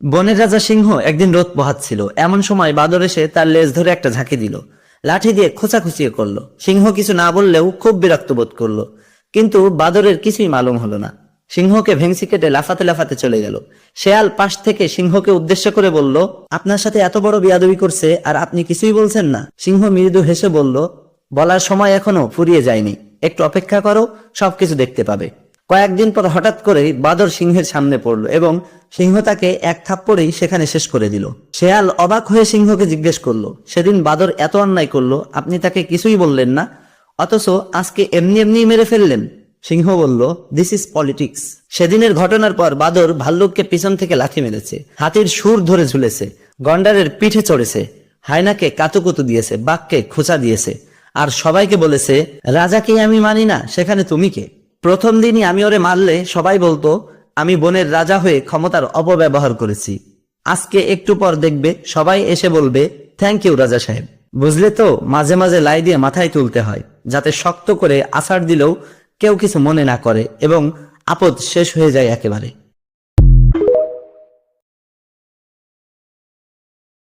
বনের রাজা সিংহ একদিন রোদ পোহাচ্ছিল। এমন সময় বাদর এসে তার লেজ ধরে একটা ঝাঁকি দিল, লাঠি দিয়ে খোঁচাখুচিয়ে করলো। সিংহ কিছু না বললেও খুব বিরক্ত বোধ করলো, কিন্তু বাদরের কিছুই মালুম হলো না। সিংহকে ভেংসি কেটে লাফাতে লাফাতে চলে গেল। শেয়াল পাশ থেকে সিংহকে উদ্দেশ্য করে বলল, আপনার সাথে এত বড় বিয়াদবি করছে আর আপনি কিছুই বলছেন না। সিংহ মৃদু হেসে বলল, বলার সময় এখনো ফুরিয়ে যায়নি, একটু অপেক্ষা করো, সবকিছু দেখতে পাবে। কয়েকদিন পর হঠাৎ করেই বাদর সিংহের সামনে পড়ল এবং সিংহ তাকে এক থাপ্পড়েই সেখানে শেষ করে দিল। শেয়াল অবাক হয়ে সিংহকে জিজ্ঞেস করলো, সেদিন বাদর এত অন্যায় করলো, আপনি তাকে কিছুই বললেন না, অথচ আজকে এমনি এমনি মেরে ফেললেন। সিংহ বলল, দিস ইজ পলিটিক্স। সেদিনের ঘটনার পর বাদর ভাল্লুককে পিছন থেকে লাথি মেরেছে, হাতির সুর ধরে ঝুলেছে, গন্ডারের পিঠে চড়েছে, হায়নাকে কাতুকুতু দিয়েছে, বাঘকে খোঁচা দিয়েছে, আর সবাইকে বলেছে, রাজাকে আমি মানি না, সেখানে তুমি কে? প্রথম দিনই আমি ওরে মারলে সবাই বলতো আমি বনের রাজা হয়ে ক্ষমতার অপব্যবহার করেছি। আজকে একটু পর দেখবে সবাই এসে বলবে, থ্যাংক ইউ রাজা সাহেব। বুঝলে তো, মাঝে মাঝে লাই দিয়ে মাথায় তুলতে হয়, যাতে শক্ত করে আছাড় দিলেও কেউ কিছু মনে না করে এবং আপদ শেষ হয়ে যায় একেবারে।